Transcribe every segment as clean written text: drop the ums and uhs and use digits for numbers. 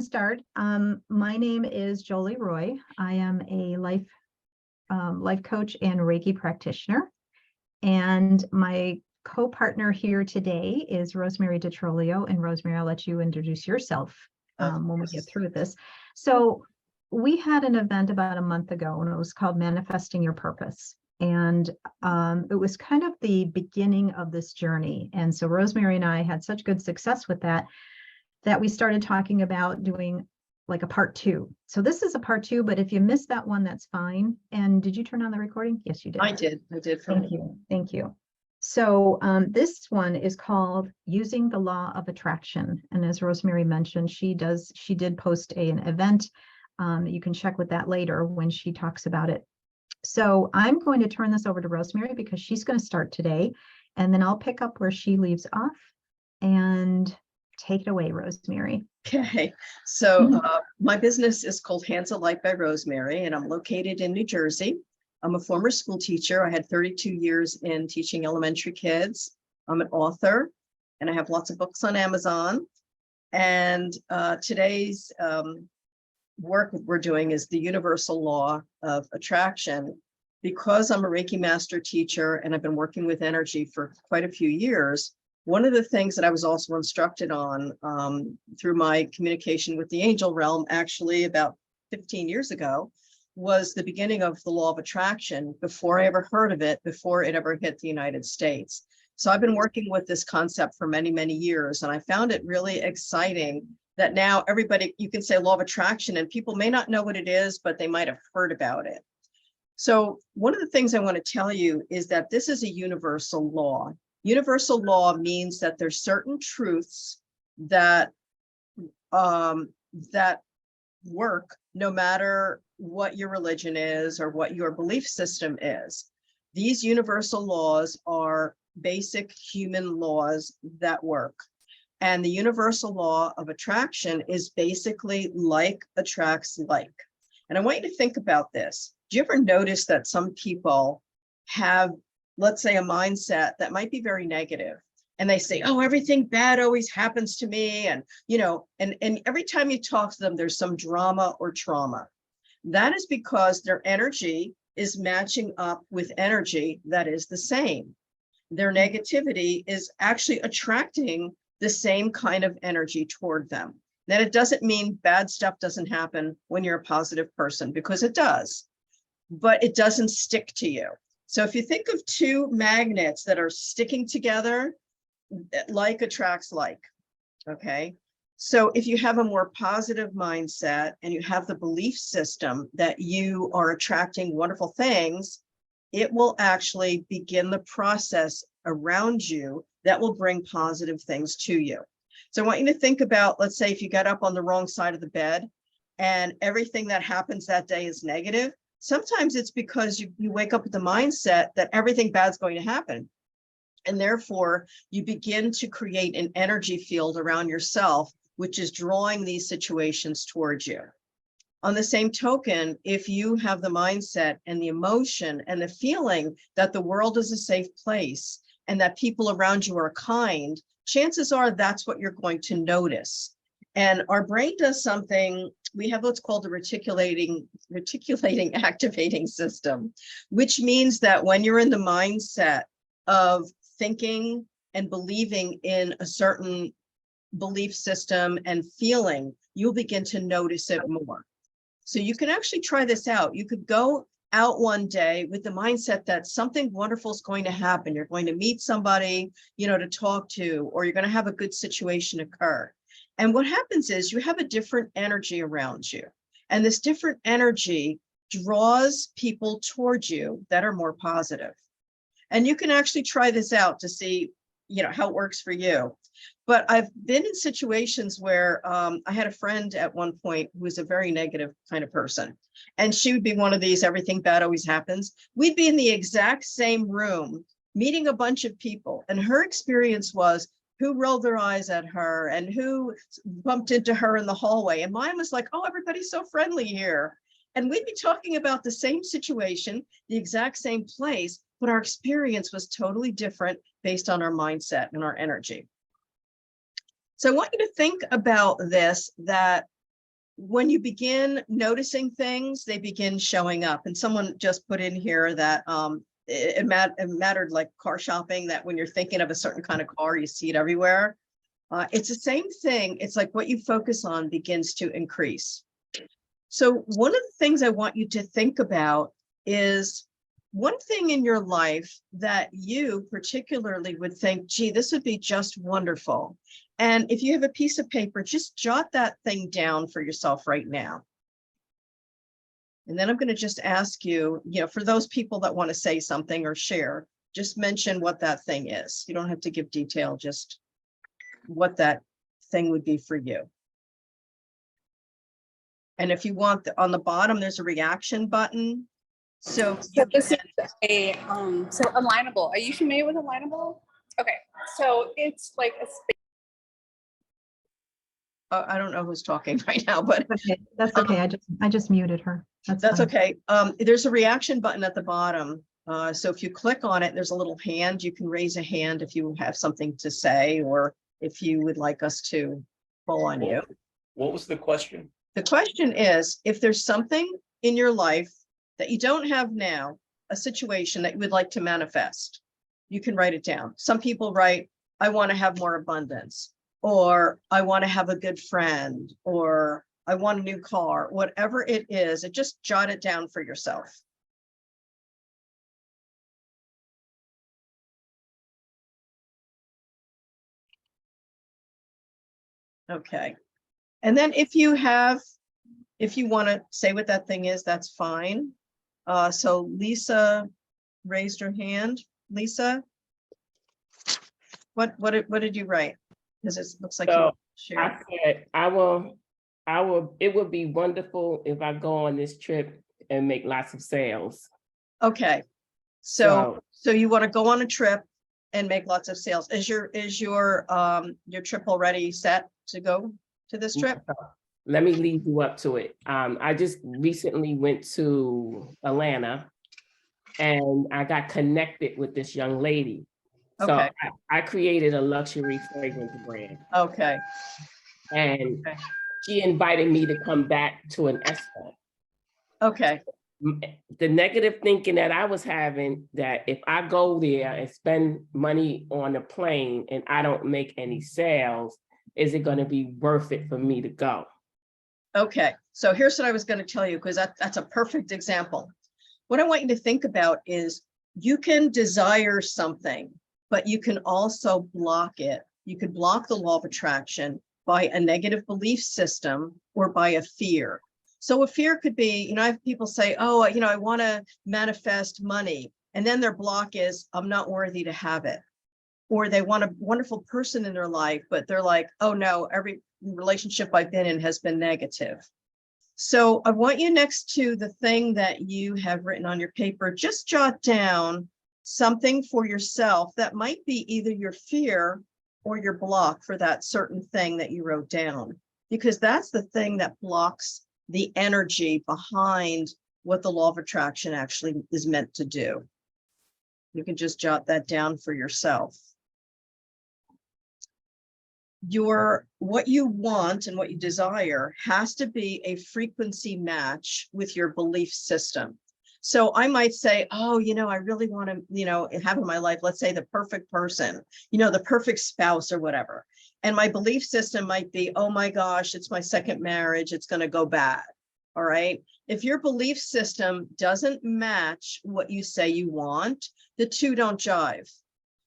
start. My name is Jolie Roy. I am a life coach and Reiki practitioner. And my co-partner here today is Rosemary DeTrolio. And Rosemary, I'll let you introduce yourself when we get through this. So we had an event about a month ago, and it was called Manifesting Your Purpose. And it was kind of the beginning of this journey. And so Rosemary and I had such good success with that we started talking about doing like a part 2. So this is a part 2, but if you missed that one, that's fine. And did you turn on the recording? Yes, you did. I did. Thank you. Thank you. So this one is called Using the Law of Attraction. And as Rosemary mentioned, she did post an event. You can check with that later when she talks about it. So I'm going to turn this over to Rosemary because she's going to start today, and then I'll pick up where she leaves off. And take it away, Rosemary. Okay, so my business is called Hands of Light by Rosemary, and I'm located in New Jersey. I'm a former school teacher. I had 32 years in teaching elementary kids. I'm an author, and I have lots of books on Amazon. And today's work we're doing is the universal law of attraction. Because I'm a Reiki master teacher and I've been working with energy for quite a few years, one of the things that I was also instructed on through my communication with the angel realm, actually about 15 years ago, was the beginning of the law of attraction before I ever heard of it, before it ever hit the United States. So I've been working with this concept for many, many years, and I found it really exciting that now everybody, you can say law of attraction, and people may not know what it is, but they might have heard about it. So one of the things I want to tell you is that this is a universal law. Universal law means that there's certain truths that that work no matter what your religion is or what your belief system is. These universal laws are basic human laws that work. And the universal law of attraction is basically like attracts like. And I want you to think about this. Do you ever notice that some people have, let's say, a mindset that might be very negative, and they say, oh, everything bad always happens to me, and and every time you talk to them, there's some drama or trauma. That is because their energy is matching up with energy that is the same. Their negativity is actually attracting the same kind of energy toward them. Then it doesn't mean bad stuff doesn't happen when you're a positive person, because it does, but it doesn't stick to you. So if you think of two magnets that are sticking together, like attracts like, okay? So if you have a more positive mindset and you have the belief system that you are attracting wonderful things, it will actually begin the process around you that will bring positive things to you. So I want you to think about, let's say if you got up on the wrong side of the bed and everything that happens that day is negative, sometimes it's because you wake up with the mindset that everything bad's going to happen. And therefore, you begin to create an energy field around yourself, which is drawing these situations towards you. On the same token, if you have the mindset and the emotion and the feeling that the world is a safe place and that people around you are kind, chances are that's what you're going to notice. And our brain does something. We have what's called a reticulating activating system, which means that when you're in the mindset of thinking and believing in a certain belief system and feeling, you'll begin to notice it more. So you can actually try this out. You could go out one day with the mindset that something wonderful is going to happen. You're going to meet somebody, to talk to, or you're going to have a good situation occur. And what happens is you have a different energy around you. And this different energy draws people towards you that are more positive. And you can actually try this out to see, how it works for you. But I've been in situations where I had a friend at one point who was a very negative kind of person. And she would be one of these, everything bad always happens. We'd be in the exact same room, meeting a bunch of people. And her experience was who rolled their eyes at her and who bumped into her in the hallway. And mine was like, oh, everybody's so friendly here. And we'd be talking about the same situation, the exact same place, but our experience was totally different based on our mindset and our energy. So I want you to think about this, that when you begin noticing things, they begin showing up. And someone just put in here that it mattered like car shopping, that when you're thinking of a certain kind of car, you see it everywhere. It's the same thing. It's like what you focus on begins to increase. So one of the things I want you to think about is one thing in your life that you particularly would think, gee, this would be just wonderful. And if you have a piece of paper, just jot that thing down for yourself right now. And then I'm going to just ask you, for those people that want to say something or share, just mention what that thing is. You don't have to give detail, just what that thing would be for you. And if you want, on the bottom, there's a reaction button. So this is a alignable. Are you familiar with alignable? Okay, so it's like a space. I don't know who's talking right now, but Okay, that's okay. I just muted her. That's fine. okay. There's a reaction button at the bottom. So if you click on it, there's a little hand. You can raise a hand if you have something to say, or if you would like us to call on you. What was the question? The question is, if there's something in your life that you don't have now, a situation that you would like to manifest, you can write it down. Some people write, I want to have more abundance, or I want to have a good friend, or I want a new car, whatever it is, just jot it down for yourself. Okay. And then if you want to say what that thing is, that's fine. So Lisa raised her hand. Lisa, what did you write? Because it looks like So you I said, I will, it would be wonderful if I go on this trip and make lots of sales. Okay. So you want to go on a trip and make lots of sales. Is your trip already set to go to this trip? Let me lead you up to it. I just recently went to Atlanta and I got connected with this young lady. So Okay. I created a luxury fragrance brand. Okay. And she invited me to come back to an expo. Okay. The negative thinking that I was having, that if I go there and spend money on a plane and I don't make any sales, is it going to be worth it for me to go? Okay. So here's what I was going to tell you, because that's a perfect example. What I want you to think about is you can desire something, but you can also block it. You could block the law of attraction by a negative belief system or by a fear. So a fear could be, I have people say, oh, I want to manifest money. And then their block is, I'm not worthy to have it. Or they want a wonderful person in their life, but they're like, oh no, every relationship I've been in has been negative. So I want you, next to the thing that you have written on your paper, just jot down something for yourself that might be either your fear or your block for that certain thing that you wrote down, because that's the thing that blocks the energy behind what the law of attraction actually is meant to do. You can just jot that down for yourself. What you want and what you desire has to be a frequency match with your belief system. So I might say, oh, I really want to, have in my life, let's say the perfect person, the perfect spouse or whatever. And my belief system might be, oh my gosh, it's my second marriage, it's going to go bad. All right. If your belief system doesn't match what you say you want, the two don't jive.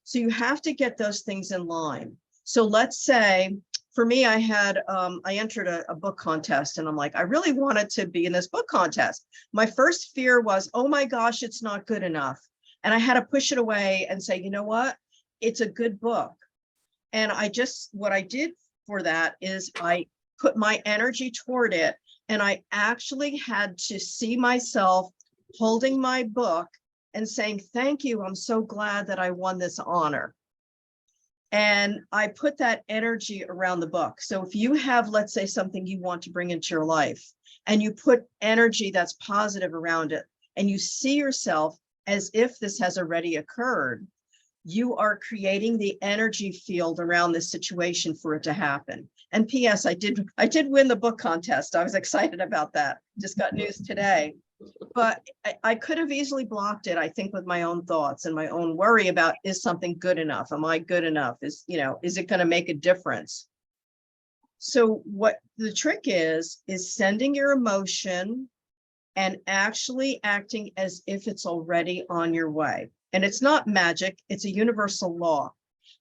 So you have to get those things in line. So let's say, for me, I entered a book contest, and I'm like, I really wanted to be in this book contest. My first fear was, oh my gosh, it's not good enough. And I had to push it away and say, you know what? It's a good book. And what I did for that is I put my energy toward it. And I actually had to see myself holding my book and saying, thank you. I'm so glad that I won this honor. And I put that energy around the book. So if you have, let's say, something you want to bring into your life, and you put energy that's positive around it, and you see yourself as if this has already occurred, you are creating the energy field around this situation for it to happen. And P.S. I did win the book contest. I was excited about that. Just got news today. But I could have easily blocked it, I think, with my own thoughts and my own worry about, is something good enough? Am I good enough? Is it going to make a difference? So what the trick is sending your emotion and actually acting as if it's already on your way. And it's not magic, it's a universal law.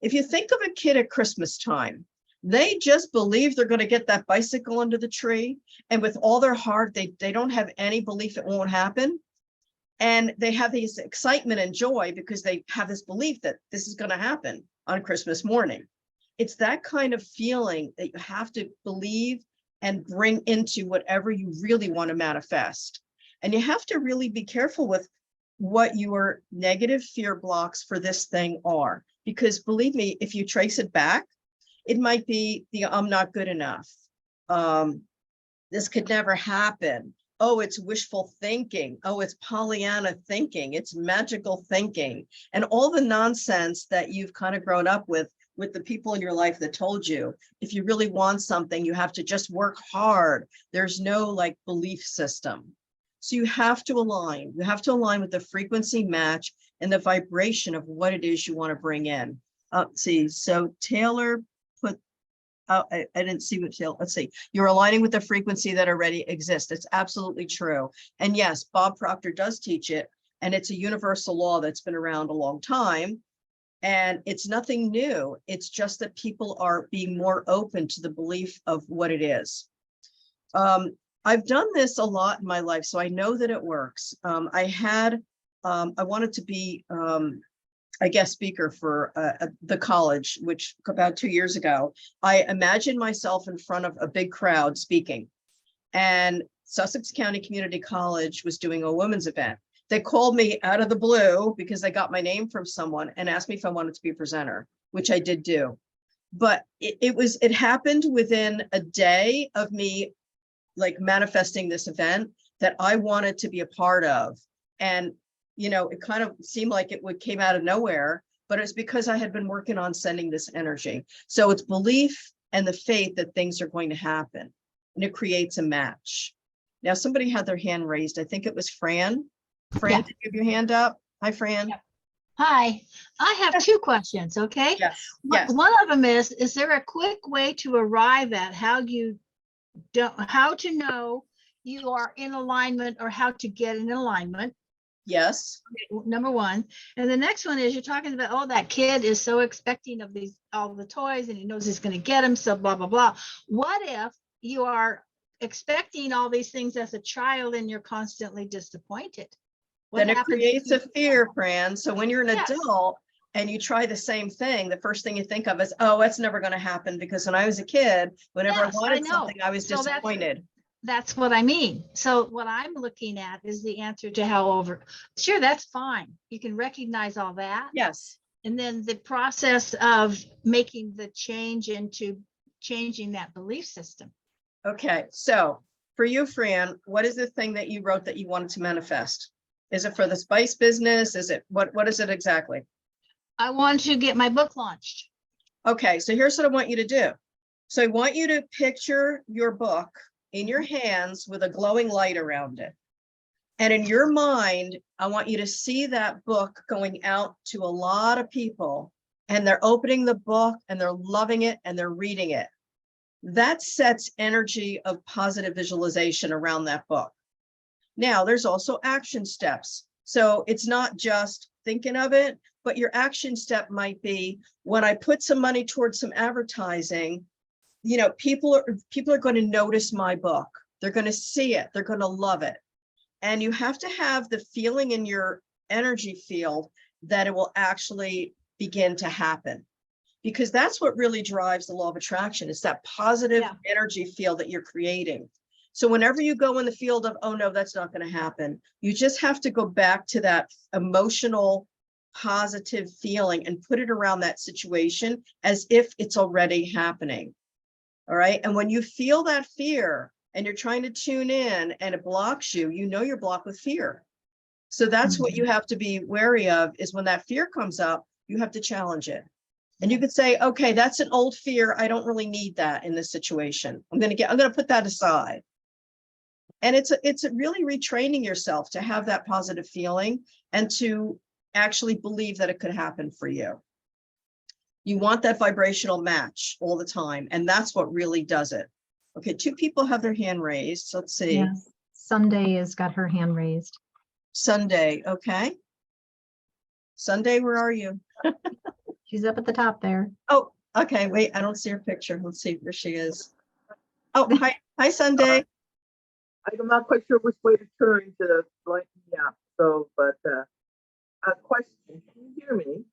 If you think of a kid at Christmas time, they just believe they're going to get that bicycle under the tree. And with all their heart, they don't have any belief it won't happen. And they have this excitement and joy because they have this belief that this is going to happen on Christmas morning. It's that kind of feeling that you have to believe and bring into whatever you really want to manifest. And you have to really be careful with what your negative fear blocks for this thing are. Because believe me, if you trace it back, it might be the I'm not good enough. This could never happen. Oh, it's wishful thinking. Oh, it's Pollyanna thinking. It's magical thinking. And all the nonsense that you've kind of grown up with the people in your life that told you, if you really want something, you have to just work hard. There's no like belief system. So you have to align. You have to align with the frequency match and the vibration of what it is you want to bring in. See, so Taylor put, I didn't see what Taylor, let's see. You're aligning with the frequency that already exists. It's absolutely true. And yes, Bob Proctor does teach it. And it's a universal law that's been around a long time. And it's nothing new. It's just that people are being more open to the belief of what it is. I've done this a lot in my life, so I know that it works. I wanted to be a guest speaker for the college, which about 2 years ago. I imagined myself in front of a big crowd speaking, and Sussex County Community College was doing a women's event. They called me out of the blue because they got my name from someone and asked me if I wanted to be a presenter, which I did do. But it happened within a day of me like manifesting this event that I wanted to be a part of. And, it kind of seemed like came out of nowhere, but it's because I had been working on sending this energy. So it's belief and the faith that things are going to happen, and it creates a match. Now, somebody had their hand raised. I think it was Fran. Fran, did you have your hand up? Hi, Fran. Yep. Hi, I have two questions, okay? Yes. Yes. One of them is there a quick way to arrive at how to know you are in alignment or how to get in alignment? Yes. Number one. And the next one is you're talking about, oh, that kid is so expecting of all the toys and he knows he's going to get them, so blah, blah, blah. What if you are expecting all these things as a child and you're constantly disappointed? Then it creates a fear, Fran. So when you're an Yes. adult and you try the same thing, the first thing you think of is, oh, that's never going to happen, because when I was a kid, whenever Yes, I I wanted know. something, I was So disappointed. that's what I mean. So what I'm looking at is the answer to sure, that's fine. You can recognize all that. Yes. And then the process of making the change into changing that belief system. Okay. So for you, Fran, what is the thing that you wrote that you wanted to manifest? Is it for the spice business? Is it what is it exactly? I want to get my book launched. Okay. So here's what I want you to do. So I want you to picture your book in your hands with a glowing light around it. And in your mind, I want you to see that book going out to a lot of people, and they're opening the book and they're loving it and they're reading it. That sets energy of positive visualization around that book. Now, there's also action steps. So it's not just thinking of it, but your action step might be, when I put some money towards some advertising, people are going to notice my book. They're going to see it. They're going to love it. And you have to have the feeling in your energy field that it will actually begin to happen, because that's what really drives the law of attraction. It's that positive energy field that you're creating. So whenever you go in the field of, oh no, that's not going to happen, you just have to go back to that emotional positive feeling and put it around that situation as if it's already happening. All right. And when you feel that fear and you're trying to tune in and it blocks you, you're blocked with fear. So that's what you have to be wary of, is when that fear comes up, You have to challenge it. And you could say, okay, that's an old fear. I don't really need that in this situation. I'm going to put that aside. And it's really retraining yourself to have that positive feeling and to actually believe that it could happen for you. You want that vibrational match all the time. And that's what really does it. Okay, 2 people have their hand raised. So let's see. Yes. Sunday has got her hand raised. Sunday, okay. Sunday, where are you? She's up at the top there. Oh, okay, wait, I don't see her picture. Let's see where she is. Oh, hi, Sunday. I'm not quite sure which way to turn to lighten me up. So, but a question, can you hear me?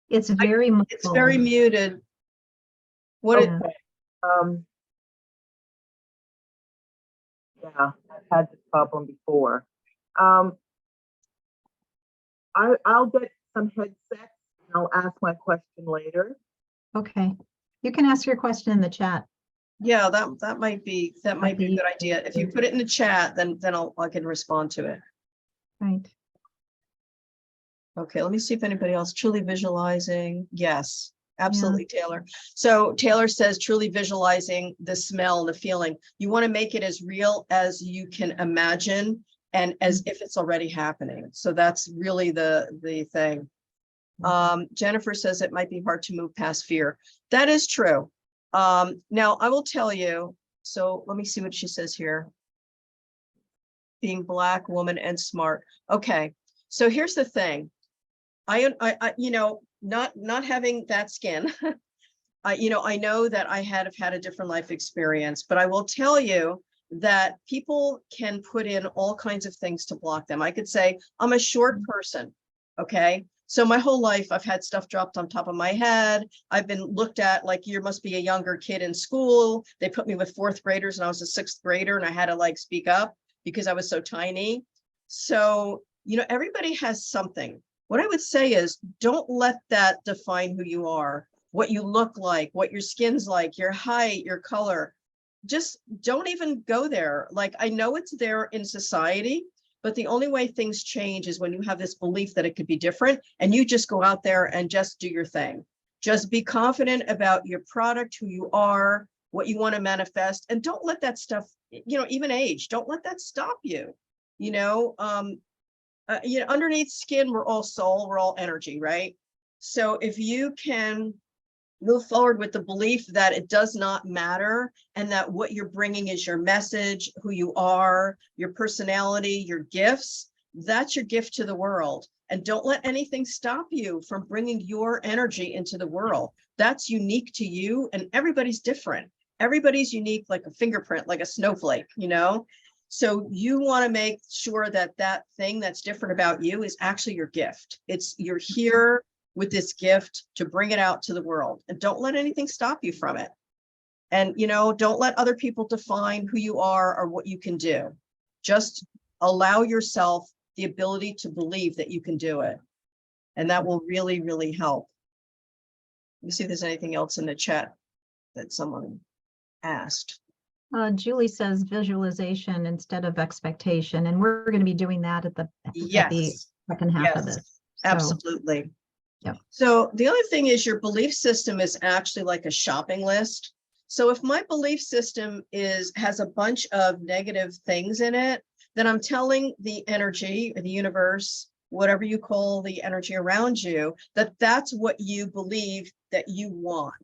It's very It's very muffled. muted. What Yeah. Yeah, I've had this problem before. I'll get some headsets and I'll ask my question later. Okay. You can ask your question in the chat. yeah, that might be a good idea. If you put it in the chat, then I can respond to it. Right. Okay, let me see if anybody else truly visualizing. Yes, absolutely, Taylor. So Taylor says truly visualizing the smell, the feeling. You want to make it as real as you can imagine and as if it's already happening. So that's really the thing. Jennifer says it might be hard to move past fear. That is true. Now I will tell you, so let me see what she says here. Being Black, woman, and smart. Okay, so here's the thing. I you know, not having that skin, you know, I know that I have had a different life experience, but I will tell you that people can put in all kinds of things to block them. I could say, I'm a short person, okay? So my whole life, I've had stuff dropped on top of my head. I've been looked at like, you must be a younger kid in school. They put me with 4th graders and I was a 6th grader and I had to like speak up because I was so tiny. So, you know, everybody has something. What I would say is don't let that define who you are, what you look like, what your skin's like, your height, your color. Just don't even go there. Like, I know it's there in society, but the only way things change is when you have this belief that it could be different and you just go out there and just do your thing. Just be confident about your product, who you are, what you want to manifest, and don't let that stuff, you know, even age, don't let that stop you. You know, underneath skin, we're all soul, we're all energy, right? So if you can move forward with the belief that it does not matter and that what you're bringing is your message, who you are, your personality, your gifts, that's your gift to the world. And don't let anything stop you from bringing your energy into the world. That's unique to you and everybody's different. Everybody's unique, like a fingerprint, like a snowflake, you know? So you want to make sure that that thing that's different about you is actually your gift. You're here with this gift to bring it out to the world, and don't let anything stop you from it. And, you know, don't let other people define who you are or what you can do. Just allow yourself the ability to believe that you can do it. And that will really, really help. Let me see if there's anything else in the chat that someone asked. Julie says visualization instead of expectation, and we're going to be doing that at the Yes. second half of Yes. this. So, Absolutely. Yep. So the other thing is your belief system is actually like a shopping list. So if my belief system has a bunch of negative things in it, then I'm telling the energy or the universe, whatever you call the energy around you, that that's what you believe that you want.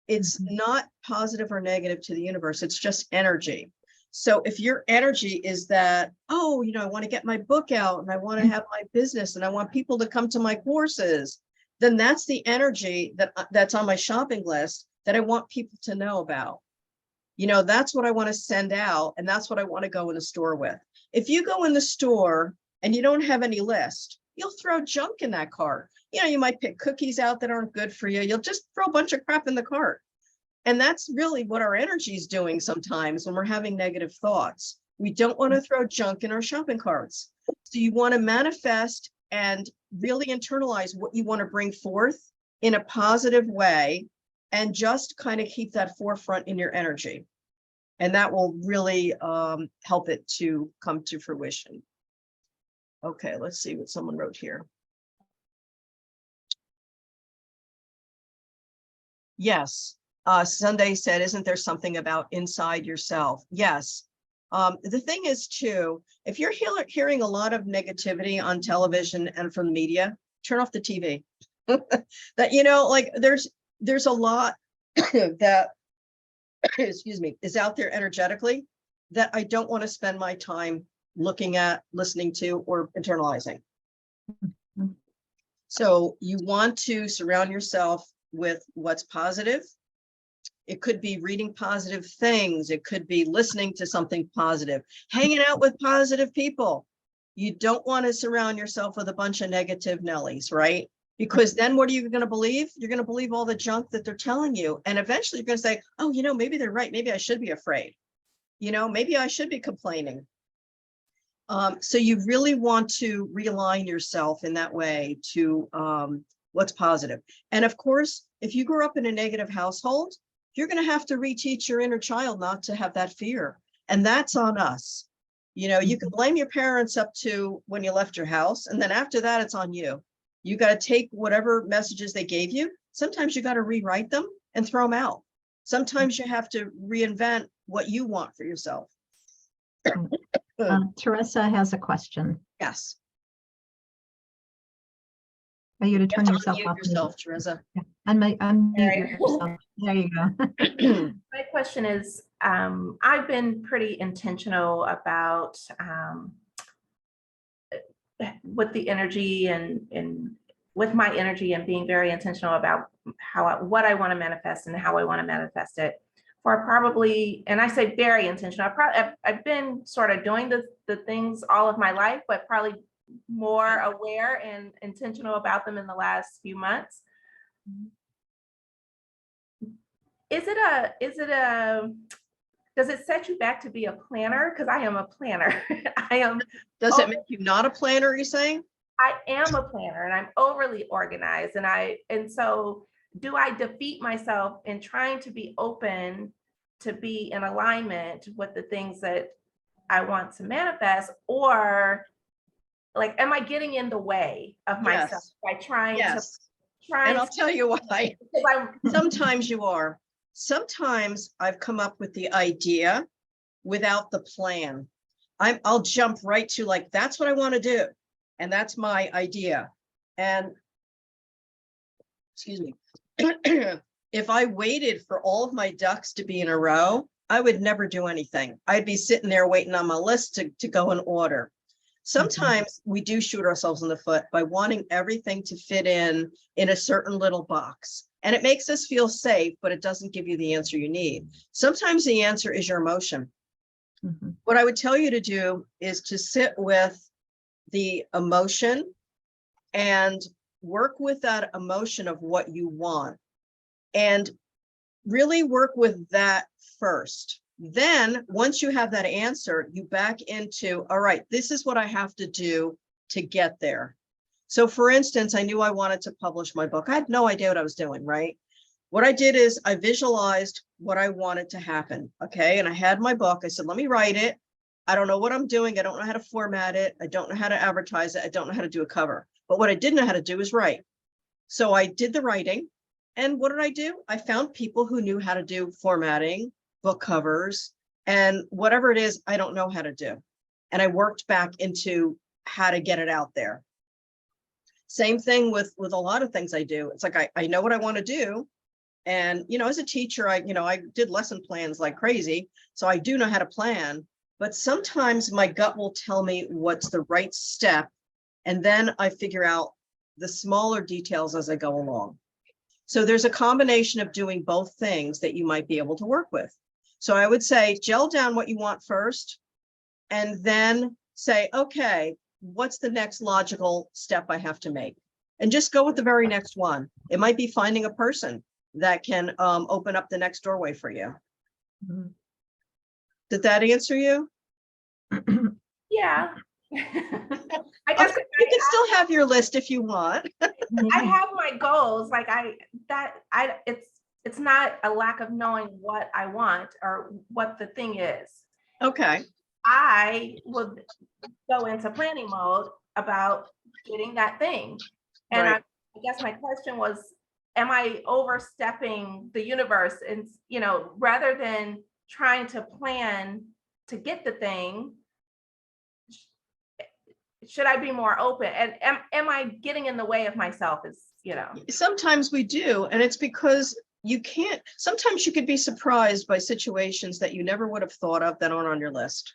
It's not positive or negative to the universe. It's just energy. So if your energy is that, oh, you know, I want to get my book out and I want to have my business and I want people to come to my courses, then that's the energy that's on my shopping list that I want people to know about. You know, that's what I want to send out. And that's what I want to go in the store with. If you go in the store and you don't have any list, you'll throw junk in that cart. You know, you might pick cookies out that aren't good for you. You'll just throw a bunch of crap in the cart. And that's really what our energy is doing sometimes when we're having negative thoughts. We don't want to throw junk in our shopping carts. So you want to manifest and really internalize what you want to bring forth in a positive way and just kind of keep that forefront in your energy. And that will really help it to come to fruition. Okay, let's see what someone wrote here. Yes. Sunday said, isn't there something about inside yourself? Yes. The thing is too, if you're hearing a lot of negativity on television and from media, turn off the TV. That, you know, like there's a lot that, excuse me, is out there energetically that I don't want to spend my time looking at, listening to, or internalizing. So you want to surround yourself with what's positive. It could be reading positive things. It could be listening to something positive, hanging out with positive people. You don't want to surround yourself with a bunch of negative Nellies, right? Because then what are you going to believe? You're going to believe all the junk that they're telling you. And eventually you're going to say, oh, you know, maybe they're right. Maybe I should be afraid. You know, maybe I should be complaining. So you really want to realign yourself in that way to what's positive. And of course, if you grew up in a negative household, you're going to have to reteach your inner child not to have that fear. And that's on us. You know, you can blame your parents up to when you left your house. And then after that, it's on you. You got to take whatever messages they gave you. Sometimes you got to rewrite them and throw them out. Sometimes you have to reinvent what you want for yourself. Teresa has a question. Yes. Are you to You turn have to yourself unmute off? yourself, Teresa. Unmute Sorry. yourself. There you go. My question is, I've been pretty intentional about with the energy and with my energy, and being very intentional about what I want to manifest and how I want to manifest it for probably, and I say very intentional. I've been sort of doing the things all of my life, but probably more aware and intentional about them in the last few months. Does it set you back to be a planner? Because I am a planner. Does it make you not a planner, are you saying? I am a planner and I'm overly organized. And so do I defeat myself in trying to be open, to be in alignment with the things that I want to manifest? Or like, am I getting in the way of myself by trying And I'll tell you why. Sometimes you are. Sometimes I've come up with the idea without the plan. I'll jump right to like, that's what I want to do. And that's my idea. And excuse me, if I waited for all of my ducks to be in a row, I would never do anything. I'd be sitting there waiting on my list to go in order. Sometimes we do shoot ourselves in the foot by wanting everything to fit in a certain little box. And it makes us feel safe, but it doesn't give you the answer you need. Sometimes the answer is your emotion. What I would tell you to do is to sit with the emotion and work with that emotion of what you want, and really work with that first. Then once you have that answer, you back into, all right, this is what I have to do to get there. So for instance, I knew I wanted to publish my book. I had no idea what I was doing, right? What I did is I visualized what I wanted to happen. Okay. And I had my book. I said, let me write it. I don't know what I'm doing. I don't know how to format it. I don't know how to advertise it. I don't know how to do a cover. But what I did know how to do is write. So I did the writing. And what did I do? I found people who knew how to do formatting, book covers, and whatever it is, I don't know how to do. And I worked back into how to get it out there. Same thing with a lot of things I do. It's like, I know what I want to do. And, you know, as a teacher, I did lesson plans like crazy. So I do know how to plan, but sometimes my gut will tell me what's the right step. And then I figure out the smaller details as I go along. So there's a combination of doing both things that you might be able to work with. So I would say, gel down what you want first, and then say, okay, what's the next logical step I have to make? And just go with the very next one. It might be finding a person that can open up the next doorway for you. Did that answer you? Yeah. I guess You can still have your list if you want. I have my goals. Like it's not a lack of knowing what I want or what the thing is. Okay. I would go into planning mode about getting that thing. And Right. I guess my question was, am I overstepping the universe? And, you know, rather than trying to plan to get the thing, should I be more open? And am I getting in the way of myself? Is, you know, Sometimes we do, and it's because you can't, sometimes you could be surprised by situations that you never would have thought of that aren't on your list.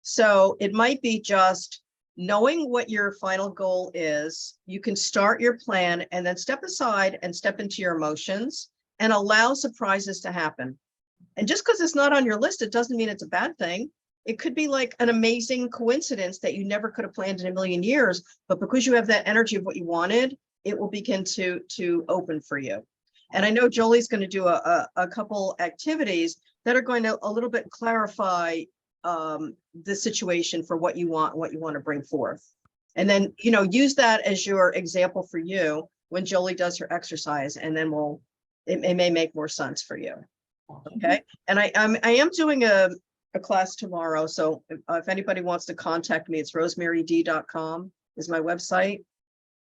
So it might be just knowing what your final goal is. You can start your plan and then step aside and step into your emotions and allow surprises to happen. And just because it's not on your list, it doesn't mean it's a bad thing. It could be like an amazing coincidence that you never could have planned in a million years, but because you have that energy of what you wanted, it will begin to open for you. And I know Jolie's going to do a couple activities that are going to a little bit clarify the situation for what you want to bring forth. And then, you know, use that as your example for you when Jolie does her exercise, and then it may make more sense for you. Okay. And I am doing a class tomorrow. So if anybody wants to contact me, it's rosemaryd.com is my website.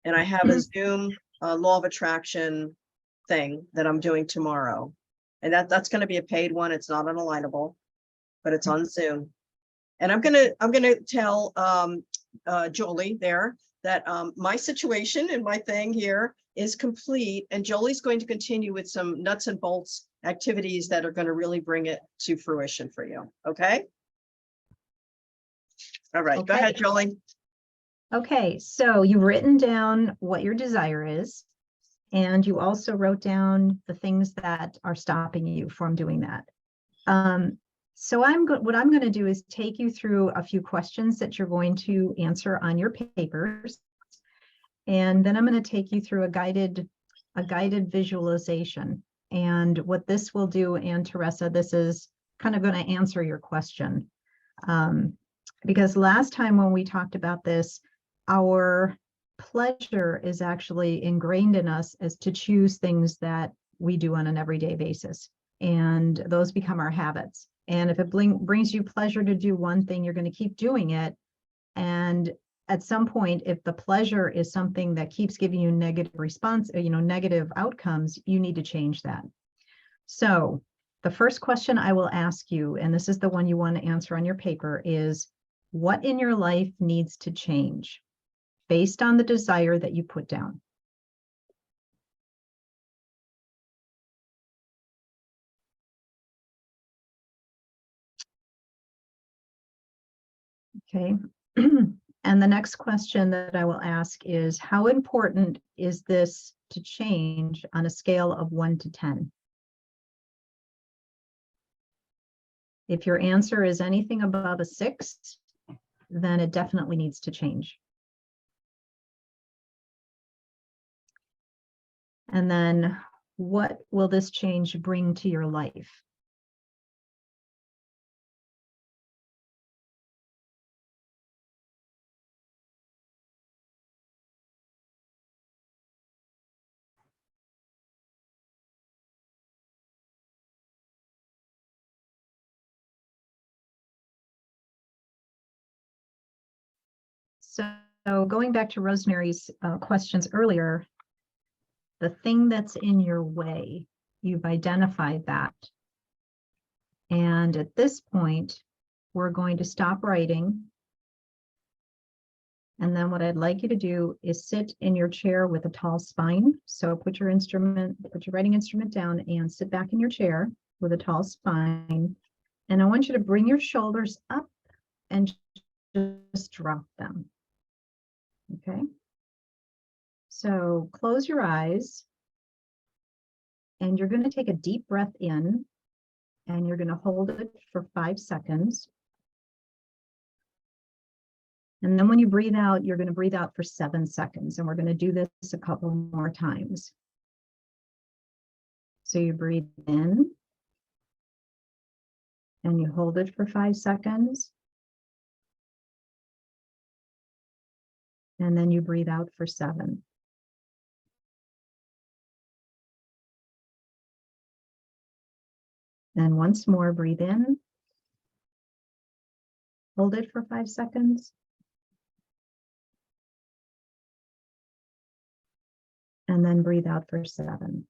And I have a Zoom law of attraction thing that I'm doing tomorrow. And that's going to be a paid one. It's not an alignable, but it's on Zoom. And I'm gonna tell Jolie there that my situation and my thing here is complete, and Jolie's going to continue with some nuts and bolts activities that are going to really bring it to fruition for you. Okay. All right. Go Okay. ahead, Jolie. Okay, so you've written down what your desire is, and you also wrote down the things that are stopping you from doing that. So what I'm going to do is take you through a few questions that you're going to answer on your papers. And then I'm going to take you through a guided visualization. And what this will do, and Teresa, this is kind of going to answer your question. Because last time when we talked about this, our pleasure is actually ingrained in us as to choose things that we do on an everyday basis. And those become our habits. And if it brings you pleasure to do one thing, you're going to keep doing it. And at some point, if the pleasure is something that keeps giving you negative response, negative outcomes, you need to change that. So the first question I will ask you, and this is the one you want to answer on your paper, is what in your life needs to change based on the desire that you put down? Okay. And the next question that I will ask is, how important is this to change on a scale of 1 to 10? If your answer is anything above a 6, then it definitely needs to change. And then what will this change bring to your life? So going back to Rosemary's questions earlier, the thing that's in your way, you've identified that. And at this point, we're going to stop writing. And then what I'd like you to do is sit in your chair with a tall spine. So put your writing instrument down and sit back in your chair with a tall spine. And I want you to bring your shoulders up and just drop them. Okay. So close your eyes and you're going to take a deep breath in and you're going to hold it for 5 seconds. And then when you breathe out, you're going to breathe out for 7 seconds. And we're going to do this a couple more times. So you breathe in and you hold it for 5 seconds. And then you breathe out for 7. And once more, breathe in. Hold it for 5 seconds. And then breathe out for 7. And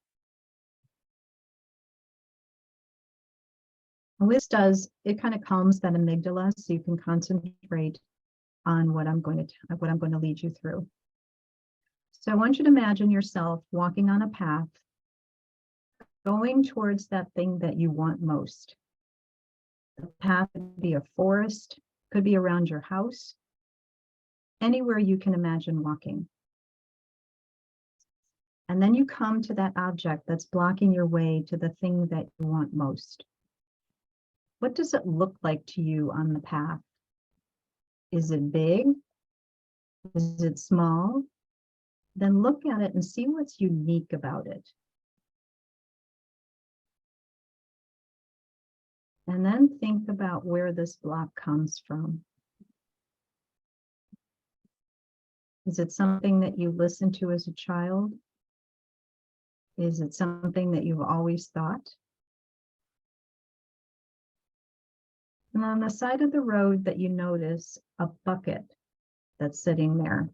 what this does, it kind of calms that amygdala so you can concentrate on what I'm going to lead you through. So I want you to imagine yourself walking on a path, going towards that thing that you want most. The path could be a forest, could be around your house, anywhere you can imagine walking. And then you come to that object that's blocking your way to the thing that you want most. What does it look like to you on the path? Is it big? Is it small? Then look at it and see what's unique about it. And then think about where this block comes from. Is it something that you listened to as a child? Is it something that you've always thought? And on the side of the road that you notice a bucket that's sitting there,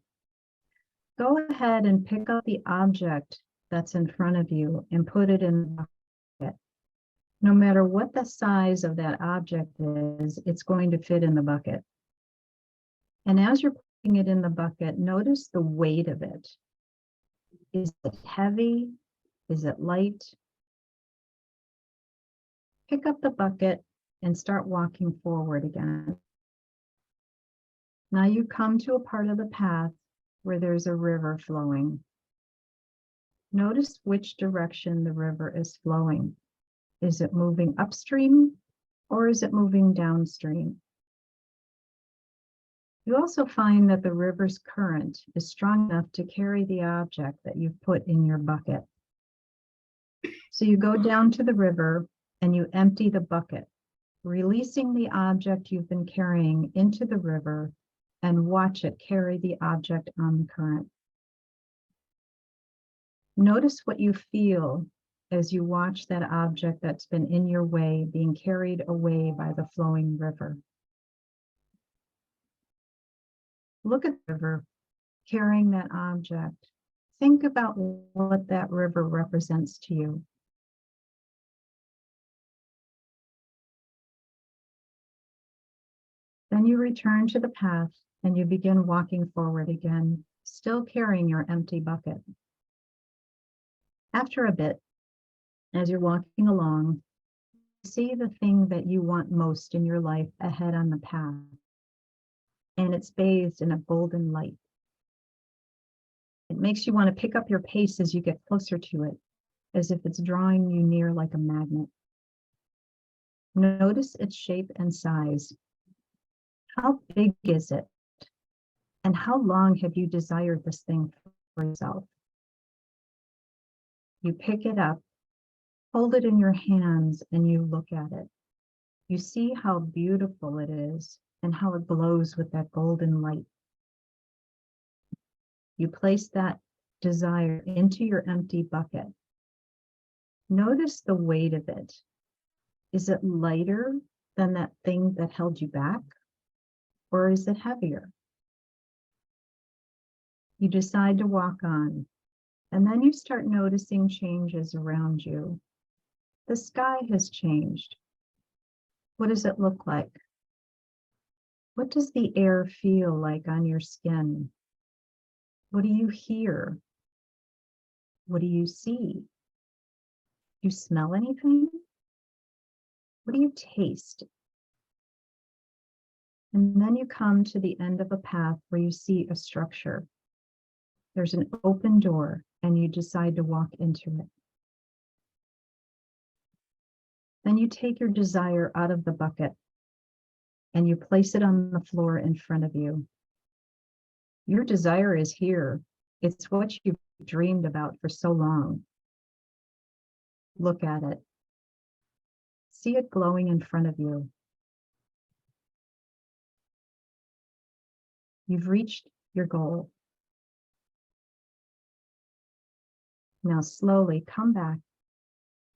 go ahead and pick up the object that's in front of you and put it in the bucket. No matter what the size of that object is, it's going to fit in the bucket. And as you're putting it in the bucket, notice the weight of it. Is it heavy? Is it light? Pick up the bucket and start walking forward again. Now you come to a part of the path where there's a river flowing. Notice which direction the river is flowing. Is it moving upstream or is it moving downstream? You also find that the river's current is strong enough to carry the object that you've put in your bucket. So you go down to the river and you empty the bucket, releasing the object you've been carrying into the river, and watch it carry the object on the current. Notice what you feel as you watch that object that's been in your way being carried away by the flowing river. Look at the river carrying that object. Think about what that river represents to you. Then you return to the path and you begin walking forward again, still carrying your empty bucket. After a bit, as you're walking along, see the thing that you want most in your life ahead on the path, and it's bathed in a golden light. It makes you want to pick up your pace as you get closer to it, as if it's drawing you near like a magnet. Notice its shape and size. How big is it? And how long have you desired this thing for yourself? You pick it up, hold it in your hands, and you look at it. You see how beautiful it is and how it glows with that golden light. You place that desire into your empty bucket. Notice the weight of it. Is it lighter than that thing that held you back? Or is it heavier? You decide to walk on, and then you start noticing changes around you. The sky has changed. What does it look like? What does the air feel like on your skin? What do you hear? What do you see? Do you smell anything? What do you taste? And then you come to the end of a path where you see a structure. There's an open door and you decide to walk into it. Then you take your desire out of the bucket and you place it on the floor in front of you. Your desire is here. It's what you've dreamed about for so long. Look at it. See it glowing in front of you. You've reached your goal. Now slowly come back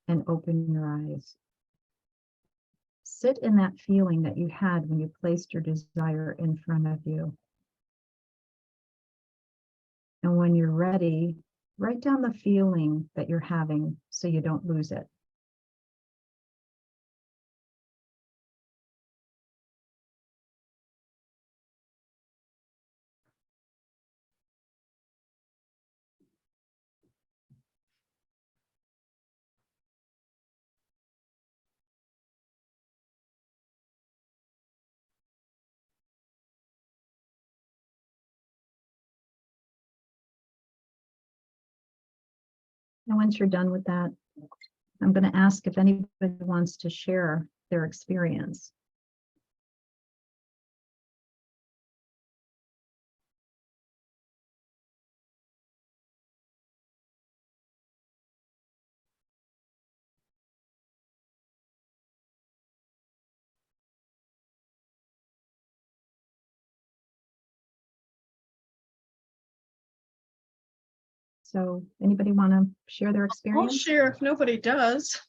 and open your eyes. Sit in that feeling that you had when you placed your desire in front of you. And when you're ready, write down the feeling that you're having so you don't lose it. And once you're done with that, I'm going to ask if anybody wants to share their experience. So anybody want to share their I'll experience? share if nobody does.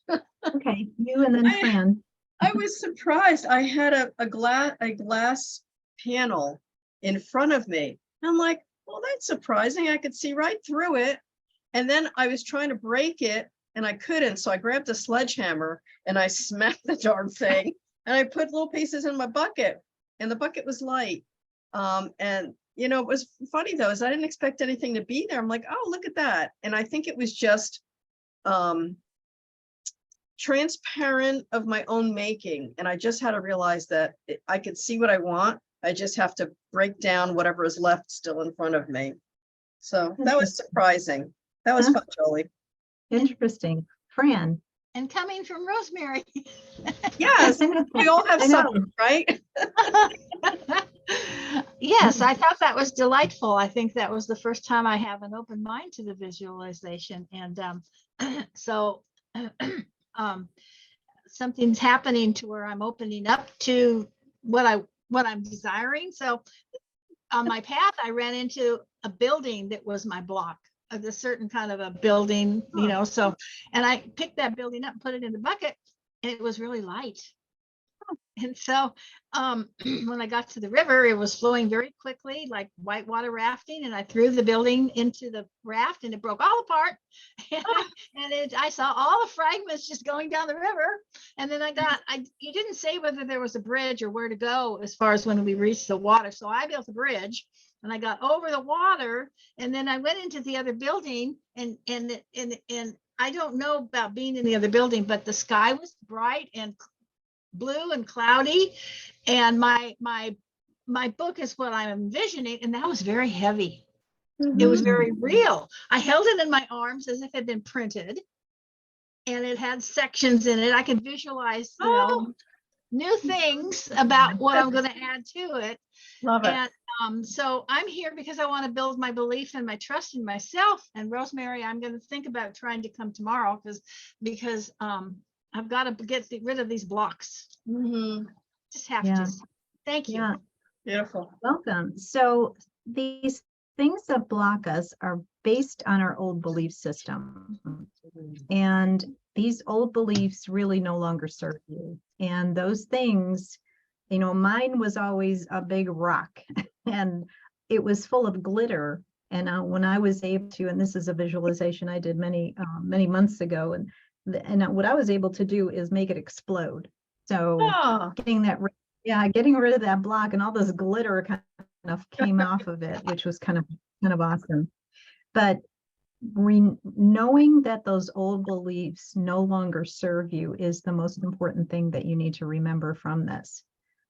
Okay, you and then I- Fran. I was surprised. I had a glass panel in front of me. I'm like, well, that's surprising. I could see right through it. And then I was trying to break it and I couldn't. So I grabbed a sledgehammer and I smacked the darn thing. And I put little pieces in my bucket and the bucket was light. And you know, it was funny though, is I didn't expect anything to be there. I'm like, oh, look at that. And I think it was just transparent of my own making. And I just had to realize that I could see what I want. I just have to break down whatever is left still in front of me. So that was surprising. That was Huh? fun, Jolie. Interesting. Fran. And coming from Rosemary. Yes, we all have I know. something, right? Yes, I thought that was delightful. I think that was the first time I have an open mind to the visualization. And so something's happening to where I'm opening up to what I'm desiring. So on my path, I ran into a building that was my block, a certain kind of a building, you know, so, and I picked that building up and put it in the bucket and it was really light. And so when I got to the river, it was flowing very quickly, like whitewater rafting. And I threw the building into the raft and it broke all apart. And I saw all the fragments just going down the river. And then you didn't say whether there was a bridge or where to go as far as when we reached the water. So I built a bridge and I got over the water. And then I went into the other building and I don't know about being in the other building, but the sky was bright and blue and cloudy, and my book is what I'm envisioning, and that was very heavy. It was very real. I held it in my arms as if it had been printed, and it had sections in it. I could visualize, you know, new things about what I'm going to add to it. Love it. And so I'm here because I want to build my belief and my trust in myself. And Rosemary, I'm going to think about trying to come tomorrow because I've got to get rid of these blocks. Just have Yeah. to. Thank you. Yeah. Beautiful. Welcome. So these things that block us are based on our old belief system. And these old beliefs really no longer serve you. And those things, you know, mine was always a big rock and it was full of glitter. And when I was able to, and this is a visualization I did many months ago, and what I was able to do is make it explode. So getting rid of that block and all this glitter kind of came off of it, which was kind of awesome. But knowing that those old beliefs no longer serve you is the most important thing that you need to remember from this.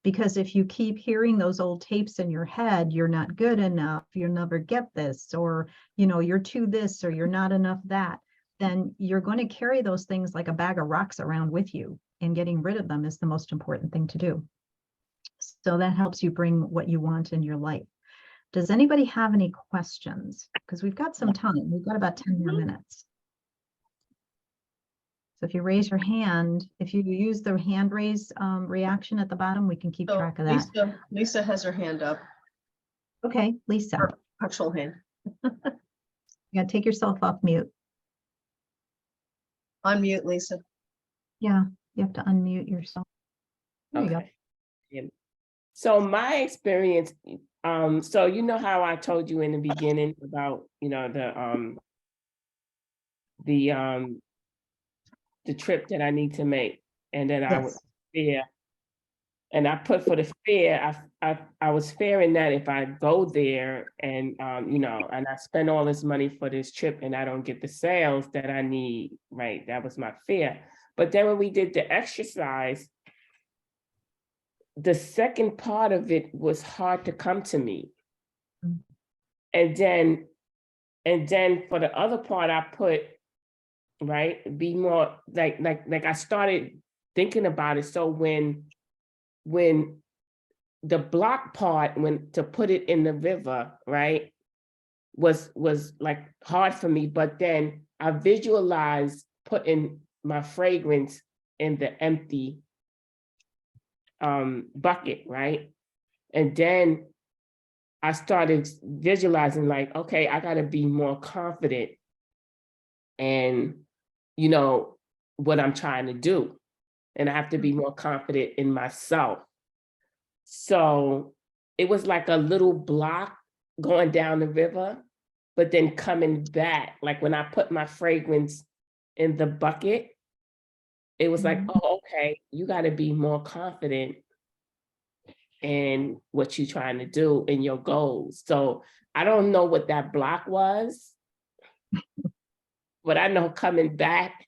Because if you keep hearing those old tapes in your head, you're not good enough, you'll never get this, or, you know, you're too this, or you're not enough that, then you're going to carry those things like a bag of rocks around with you, and getting rid of them is the most important thing to do. So that helps you bring what you want in your life. Does anybody have any questions? Because we've got some time. We've got about 10 more minutes. So if you raise your hand, if you use the hand raise reaction at the bottom, we can keep track of that. Lisa has her hand up. Okay, Lisa, Her actual hand. you gotta take yourself off mute. Unmute, Lisa. Yeah, you have to unmute yourself. There you go. Okay. So my experience, so you know how I told you in the beginning about, you know, the trip that I need to make, and then I would Yes. fear. And I put for the fear, I was fearing that if I go there and you know, and I spend all this money for this trip and I don't get the sales that I need, right? That was my fear. But then when we did the exercise, the second part of it was hard to come to me. Mm. And then for the other part, I put, right, be more like I started thinking about it. So when the block part, when to put it in the river, right, was like hard for me, but then I visualized putting my fragrance in the empty bucket, right? And then I started visualizing like, okay, I gotta be more confident in, you know, what I'm trying to do. And I have to be more confident in myself. So it was like a little block going down the river, but then coming back, like when I put my fragrance in the bucket, it was like, Mhm. oh, okay, you got to be more confident in what you're trying to do in your goals. So I don't know what that block was, but I know coming back,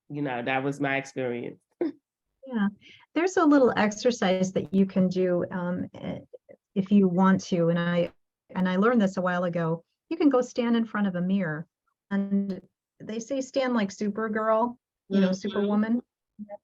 you know, that was my experience. Yeah, there's a little exercise that you can do if you want to, and I learned this a while ago. You can go stand in front of a mirror, and they say stand like Supergirl, you know, Mhm. Superwoman.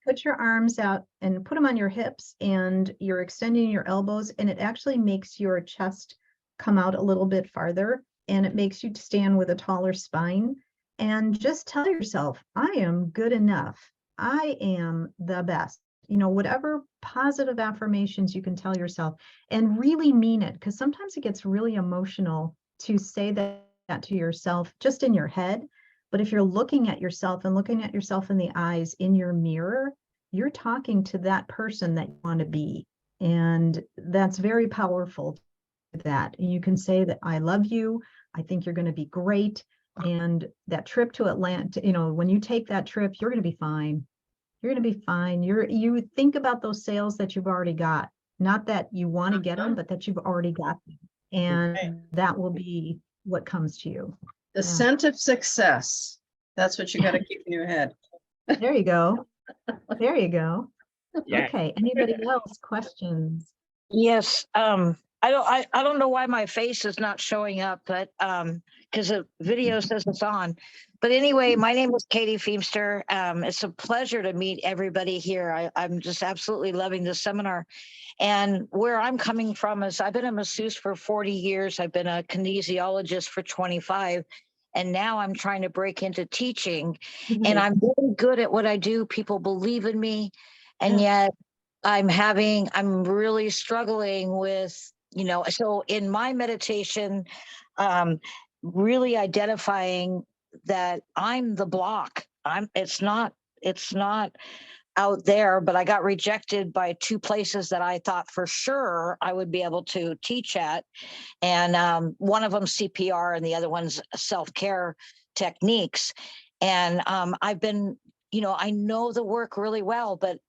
Put your arms out and put them on your hips, and you're extending your elbows, and it actually makes your chest come out a little bit farther, and it makes you stand with a taller spine. And just tell yourself, I am good enough. I am the best. You know, whatever positive affirmations you can tell yourself and really mean it, because sometimes it gets really emotional to say that to yourself just in your head. But if you're looking at yourself and looking at yourself in the eyes in your mirror, you're talking to that person that you want to be. And that's very powerful. That you can say that I love you. I think you're going to be great. And that trip to Atlanta, you know, when you take that trip, you're going to be fine. You're going to be fine. You think about those sales that you've already got, not that you want to get them, but that you've already got them. And Right. that will be what comes to you. The Yeah. scent of success. That's what you got to keep in your head. There you go. There you go. Yeah. Okay. Anybody else? Questions? Yes, I don't know why my face is not showing up, but because the video says it's on. But anyway, my name is Katie Feemster. It's a pleasure to meet everybody here. I'm just absolutely loving this seminar. And where I'm coming from is I've been a masseuse for 40 years. I've been a kinesiologist for 25. And now I'm trying to break into teaching. And I'm really good at what I do. People believe in me. And yet I'm really struggling with, you know, so in my meditation, really identifying that I'm the block. It's not out there, but I got rejected by 2 places that I thought for sure I would be able to teach at. And one of them CPR and the other one's self-care techniques. And I've been, you know, I know the work really well, but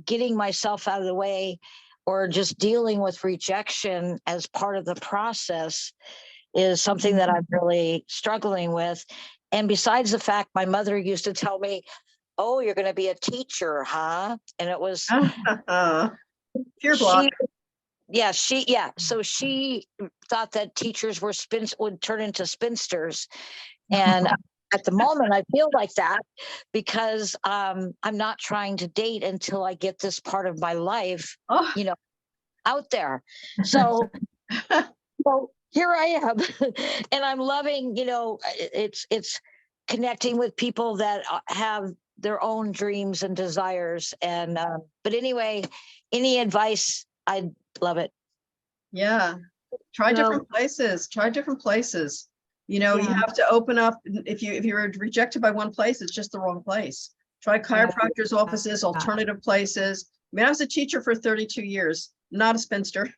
getting myself out of the way or just dealing with rejection as part of the process is something that I'm really struggling with. And besides the fact, my mother used to tell me, oh, you're going to be a teacher, huh? And it was Fear block. So she thought that teachers would turn into spinsters. And at the moment, I feel like that because I'm not trying to date until I get this part of my life, Oh, you know, out there. So, so here I am, and I'm loving, you know, it's connecting with people that have their own dreams and desires. And but anyway, any advice, I'd love it. yeah. Try So- different places. Try different places. You know, you Yeah. have to open up. If you're rejected by one place, it's just the wrong place. Try chiropractors' offices, alternative places. I mean, I was a teacher for 32 years, not a spinster.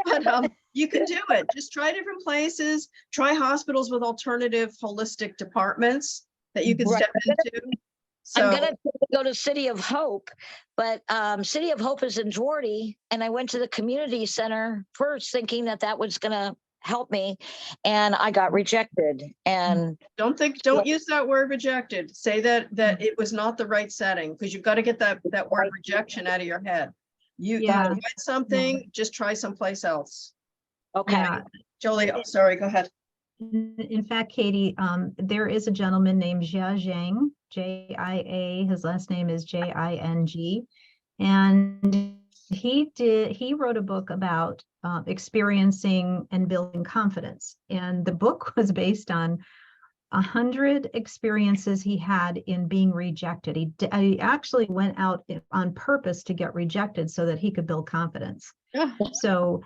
But You can do it. Just try different places. Try hospitals with alternative holistic departments that you can Right. step into. I'm So, gonna go to City of Hope, but City of Hope is in Geordie, and I went to the community center first thinking that that was gonna help me, and I got rejected. And don't use that word rejected. Say that it was not the right setting, because you've got to get that word rejection out of your head. You Yeah. tried something, just try someplace else. okay, Yeah. Jolie, oh, sorry, go ahead. In fact, Katie, there is a gentleman named Jia Zhang, Jia. His last name is Jing, and he wrote a book about experiencing and building confidence. And the book was based on 100 experiences he had in being rejected. He actually went out on purpose to get rejected so that he could build confidence. Yeah. So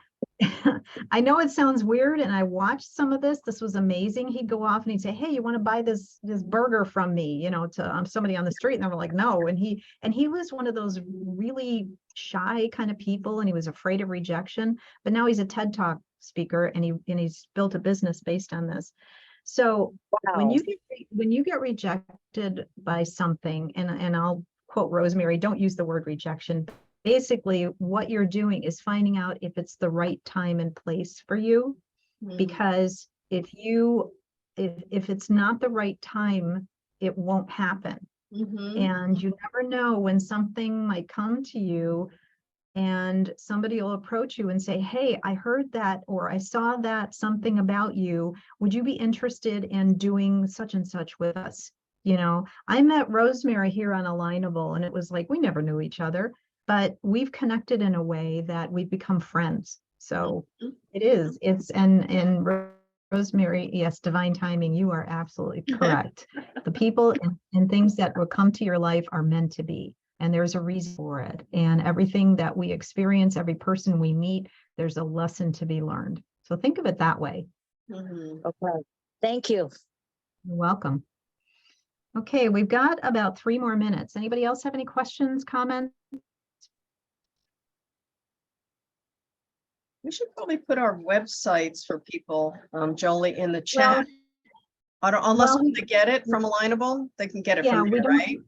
I know it sounds weird, and I watched some of this. This was amazing. He'd go off and he'd say, "Hey, you want to buy this burger from me?" To somebody on the street, and they were like, "No." And he was one of those really shy kind of people, and he was afraid of rejection. But now he's a TED Talk speaker, and he's built a business based on this. So when you get rejected by something, and I'll quote Rosemary, don't use the word rejection. Basically, what you're doing is finding out if it's the right time and place for you. Because if it's not the right time, it won't happen. And you never know when something might come to you and somebody will approach you and say, "Hey, I heard that, or I saw that something about you. Would you be interested in doing such and such with us?" I met Rosemary here on Alignable, and it was like we never knew each other, but we've connected in a way that we've become friends. So and Rosemary, yes, divine timing, you are absolutely correct. The people and things that will come to your life are meant to be, and there's a reason for it. And everything that we experience, every person we meet, there's a lesson to be learned. So think of it that way. okay. Thank you. You're welcome. Okay, we've got about 3 more minutes. Anybody else have any questions, comments? We should probably put our websites for people, Jolie, in the chat. Unless they get it from Alignable, they can get it from there, right?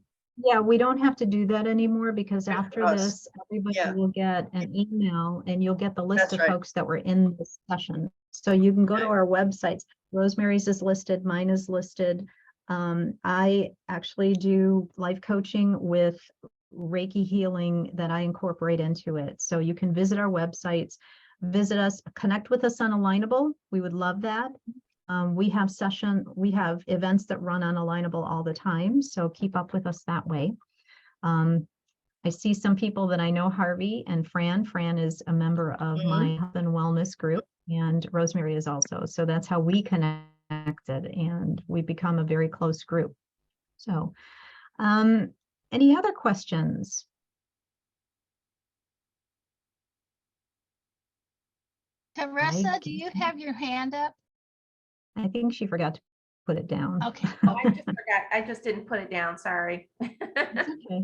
Yeah, we don't have to do that anymore, because after us. this, everybody will get an email, and you'll get the list of folks that were in this session. So you can go to our websites. Rosemary's is listed, mine is listed. I actually do life coaching with Reiki healing that I incorporate into it. So you can visit our websites, visit us, connect with us on Alignable. We would love that. We have events that run on Alignable all the time, so keep up with us that way. I see some people that I know, Harvey and Fran. Fran is a member of my health and wellness group, and Rosemary is also. So that's how we connected, and we become a very close group. So any other questions? Teresa, do you have your hand up? I think she forgot to put it down. Okay. Oh, I just forgot. I just didn't put it down. Sorry. Okay.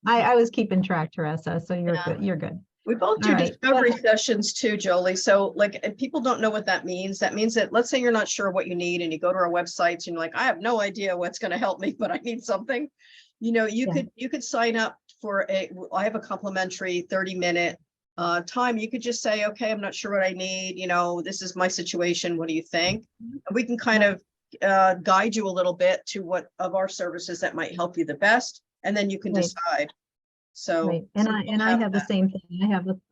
I was keeping track, Teresa, so you're good. You're good. We both do discovery sessions too, Jolie. So if people don't know what that means that, let's say you're not sure what you need and you go to our websites and you're like, I have no idea what's going to help me, but I need something. You could sign up for I have a complimentary 30-minute time. You could just say, okay, I'm not sure what I need. This is my situation. What do you think? And we can kind of guide you a little bit to what of our services that might help you the best. And then you can decide. So, and I have the same thing.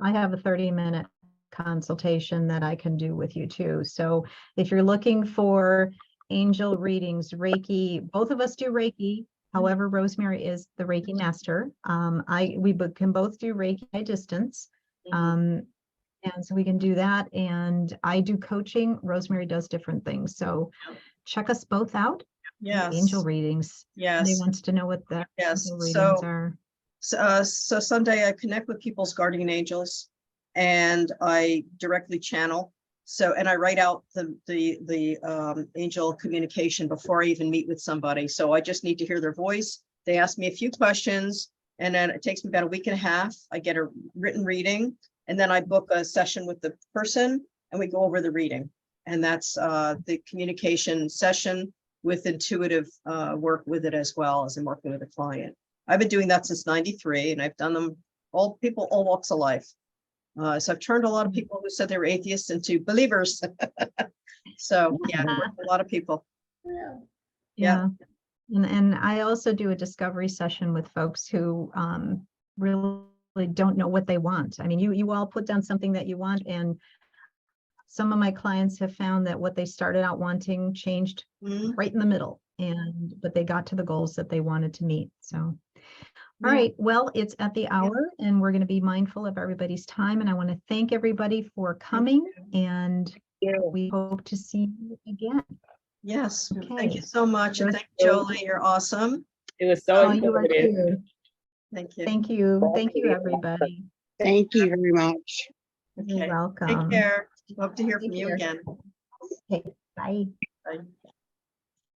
I have a 30-minute consultation that I can do with you too. So if you're looking for angel readings, Reiki, both of us do Reiki. However, Rosemary is the Reiki master. We can both do Reiki by distance. And so we can do that. And I do coaching. Rosemary does different things. So check us both out. Yes. Angel readings. Yes. Somebody wants to know what the angel readings are. So Sunday I connect with people's guardian angels and I directly channel. And I write out the angel communication before I even meet with somebody. So I just need to hear their voice. They ask me a few questions, and then it takes me about a week and a half. I get a written reading, and then I book a session with the person, and we go over the reading. And that's the communication session with intuitive work with it as well as I'm working with a client. I've been doing that since '93, and I've done them all walks of life. So I've turned a lot of people who said they were atheists into believers. So yeah, I work with a lot of people. Yeah. Yeah. And I also do a discovery session with folks who really don't know what they want. I mean, you all put down something that you want, and some of my clients have found that what they started out wanting changed Mhm. right in the middle, but they got to the goals that they wanted to meet. So, Yeah. all right, well, it's at the hour and we're going to be mindful of everybody's time. And I want to thank everybody for coming, and we hope to see you again. Yes, Okay. thank you so much. And thank you, Jolie, you're awesome. It was so Oh, you are informative. too. Thank you. Thank you. Thank you, everybody. Thank you very much. You're Okay, welcome. take care. Hope to hear from Take you care. again. Okay, bye. Bye.